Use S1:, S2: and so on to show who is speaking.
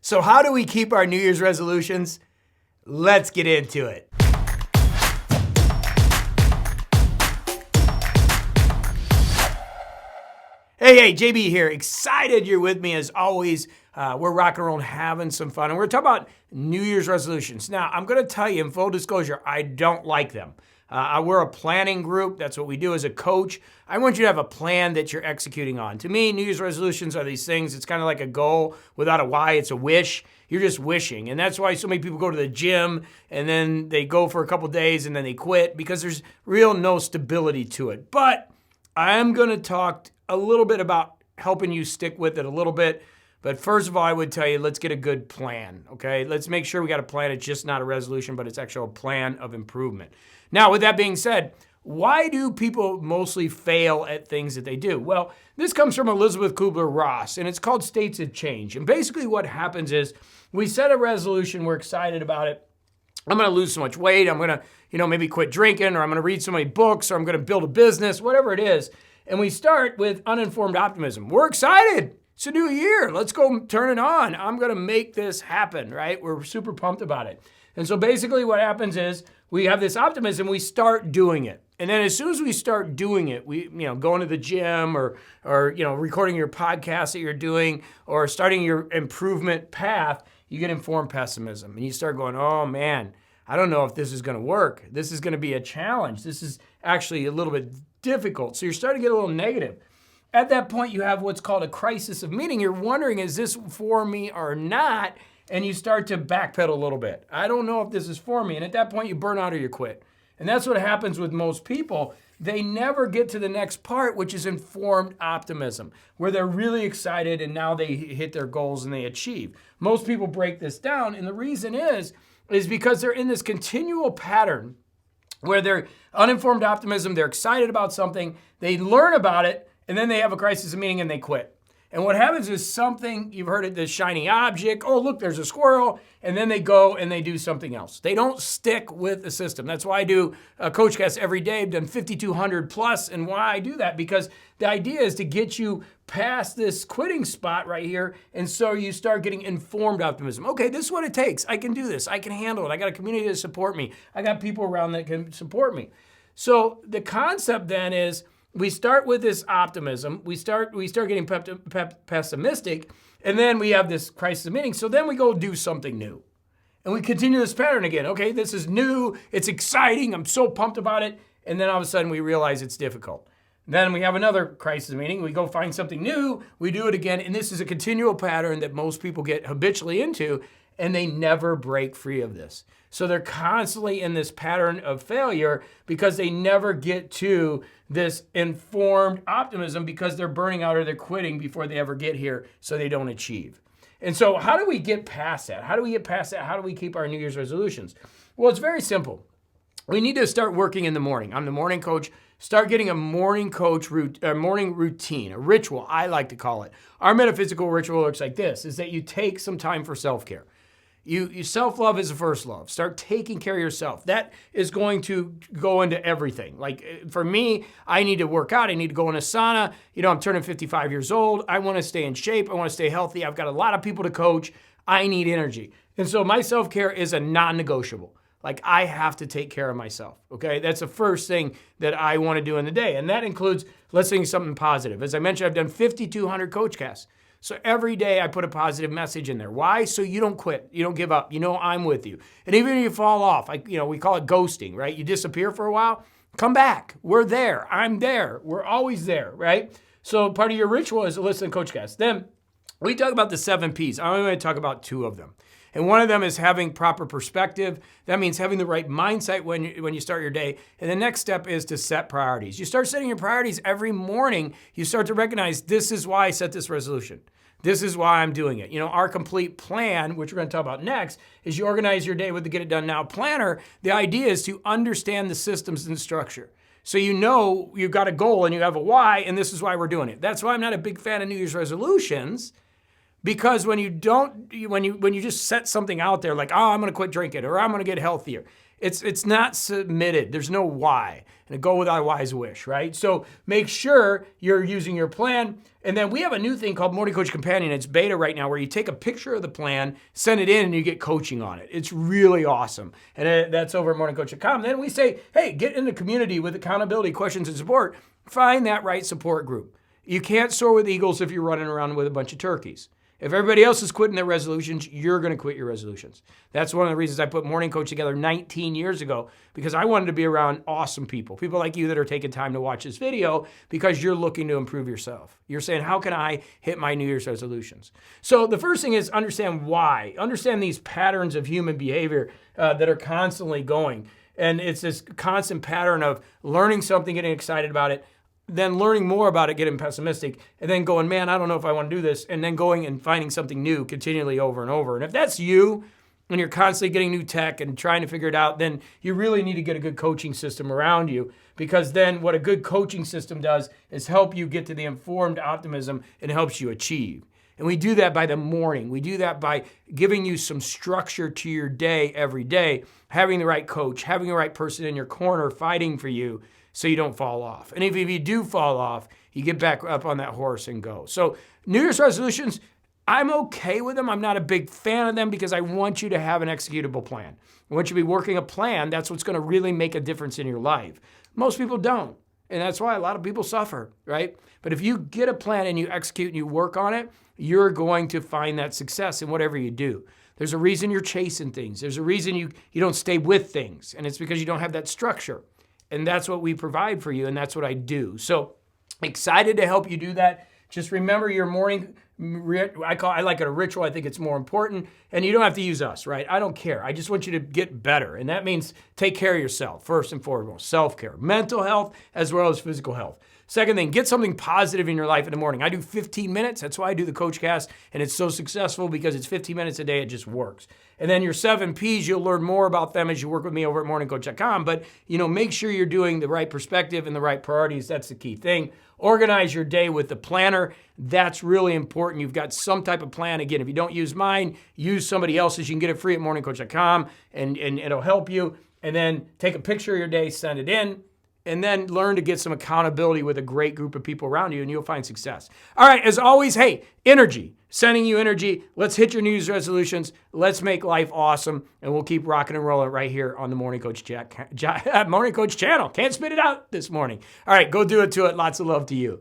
S1: So how do we keep our New Year's resolutions? Let's get into it. Hey, JB here. Excited you're with me as always. We're rocking and rolling, having some fun. And we're talking about New Year's resolutions. Now, I'm going to tell you in full disclosure, I don't like them. We're a planning group. That's what we do as a coach. I want you to have a plan that you're executing on. To me, New Year's resolutions are these things. It's kind of like a goal without a why. It's a wish. You're just wishing. And that's why so many people go to the gym and then they go for a couple days and then they quit because there's real no stability to it. But I'm going to talk a little bit about helping you stick with it a little bit. But first of all, I would tell you, let's get a good plan, okay? Let's make sure we got a plan. It's just not a resolution, but it's actually a plan of improvement. Now, with that being said, why do people mostly fail at things that they do? Well, this comes from Elizabeth Kubler-Ross, and it's called states of change. And basically what happens is we set a resolution, we're excited about it. I'm going to lose so much weight. I'm going to, maybe quit drinking, or I'm going to read so many books, or I'm going to build a business, whatever it is. And we start with uninformed optimism. We're excited. It's a new year. Let's go turn it on. I'm going to make this happen, right? We're super pumped about it. And so basically what happens is we have this optimism, we start doing it. And then as soon as we start doing it, we, going to the gym or recording your podcast that you're doing or starting your improvement path, you get informed pessimism. And you start going, oh man, I don't know if this is going to work. This is going to be a challenge. This is actually a little bit difficult. So you're starting to get a little negative. At that point, you have what's called a crisis of meaning. You're wondering, is this for me or not? And you start to backpedal a little bit. I don't know if this is for me. And at that point, you burn out or you quit. And that's what happens with most people. They never get to the next part, which is informed optimism, where they're really excited and now they hit their goals and they achieve. Most people break this down. And the reason is because they're in this continual pattern where they're uninformed optimism, they're excited about something, they learn about it, and then they have a crisis of meaning and they quit. And what happens is something, you've heard it, this shiny object, oh, look, there's a squirrel, and then they go and they do something else. They don't stick with the system. That's why I do a CoachCast every day. I've done 5,200 plus, and why I do that, because the idea is to get you past this quitting spot right here, and so you start getting informed optimism. Okay, this is what it takes. I can do this. I can handle it. I got a community to support me. I got people around that can support me. So the concept then is, we start with this optimism. We start getting pessimistic, and then we have this crisis of meaning. So then we go do something new. And we continue this pattern again. Okay, this is new. It's exciting. I'm so pumped about it. And then all of a sudden we realize it's difficult. Then we have another crisis of meaning. We go find something new. We do it again. And this is a continual pattern that most people get habitually into, and they never break free of this. So they're constantly in this pattern of failure because they never get to this informed optimism because they're burning out or they're quitting before they ever get here, so they don't achieve. And so how do we get past that? How do we get past that? How do we keep our New Year's resolutions? Well, it's very simple. We need to start working in the morning. I'm the morning coach. Start getting a morning routine, a ritual, I like to call it. Our metaphysical ritual looks like this, is that you take some time for self-care. You self-love is the first love. Start taking care of yourself. That is going to go into everything. Like for me, I need to work out. I need to go in a sauna. I'm turning 55 years old. I want to stay in shape. I want to stay healthy. I've got a lot of people to coach. I need energy. And so my self-care is a non-negotiable. Like I have to take care of myself, okay? That's the first thing that I want to do in the day. And that includes listening to something positive. As I mentioned, I've done 5,200 CoachCasts. So every day I put a positive message in there. Why? So you don't quit. You don't give up. I'm with you. And even if you fall off, we call it ghosting, right? You disappear for a while, come back. We're there. I'm there. We're always there, right? So part of your ritual is to listen to CoachCast. Then we talk about the 7 Ps. I'm going to talk about 2 of them. And one of them is having proper perspective. That means having the right mindset when you start your day. And the next step is to set priorities. You start setting your priorities every morning. You start to recognize, this is why I set this resolution. This is why I'm doing it. Our complete plan, which we're going to talk about next, is you organize your day with the Get It Done Now planner. The idea is to understand the systems and structure. So you've got a goal and you have a why, and this is why we're doing it. That's why I'm not a big fan of New Year's resolutions, because when you just set something out there like, oh, I'm going to quit drinking or I'm going to get healthier, It's not submitted. There's no why. And a goal without a why is a wish, right? So make sure you're using your plan. And then we have a new thing called Morning Coach Companion. It's beta right now where you take a picture of the plan, send it in, and you get coaching on it. It's really awesome. And that's over at morningcoach.com. Then we say, hey, get in the community with accountability, questions, and support. Find that right support group. You can't soar with eagles if you're running around with a bunch of turkeys. If everybody else is quitting their resolutions, you're going to quit your resolutions. That's one of the reasons I put Morning Coach together 19 years ago, because I wanted to be around awesome people like you that are taking time to watch this video because you're looking to improve yourself. You're saying, how can I hit my New Year's resolutions? So the first thing is understand why. Understand these patterns of human behavior that are constantly going. And it's this constant pattern of learning something, getting excited about it, then learning more about it, getting pessimistic, and then going, man, I don't know if I want to do this, and then going and finding something new continually over and over. And if that's you, and you're constantly getting new tech and trying to figure it out, then you really need to get a good coaching system around you, because then what a good coaching system does is help you get to the informed optimism and helps you achieve. And we do that by the morning. We do that by giving you some structure to your day every day, having the right coach, having the right person in your corner fighting for you, so you don't fall off. And if you do fall off, you get back up on that horse and go. So New Year's resolutions, I'm okay with them. I'm not a big fan of them because I want you to have an executable plan. I want you to be working a plan. That's what's going to really make a difference in your life. Most people don't. And that's why a lot of people suffer, right? But if you get a plan and you execute and you work on it, you're going to find that success in whatever you do. There's a reason you're chasing things. There's a reason you don't stay with things. And it's because you don't have that structure. And that's what we provide for you, and that's what I do. So excited to help you do that. Just remember your morning, I like it a ritual. I think it's more important. And you don't have to use us, right? I don't care. I just want you to get better. And that means take care of yourself, first and foremost. Self-care, mental health, as well as physical health. Second thing, get something positive in your life in the morning. I do 15 minutes. That's why I do the Coach Cast, and it's so successful because it's 15 minutes a day. It just works. And then your 7 Ps, you'll learn more about them as you work with me over at morningcoach.com. But, make sure you're doing the right perspective and the right priorities. That's the key thing. Organize your day with the planner. That's really important. You've got some type of plan. Again, if you don't use mine, use somebody else's. You can get it free at morningcoach.com, and it'll help you. And then take a picture of your day, send it in. And then learn to get some accountability with a great group of people around you, and you'll find success. All right, as always, hey, energy. Sending you energy. Let's hit your New Year's resolutions. Let's make life awesome, and we'll keep rocking and rolling right here on the Morning Coach Morning Coach channel. Can't spit it out this morning. All right, go do it to it. Lots of love to you.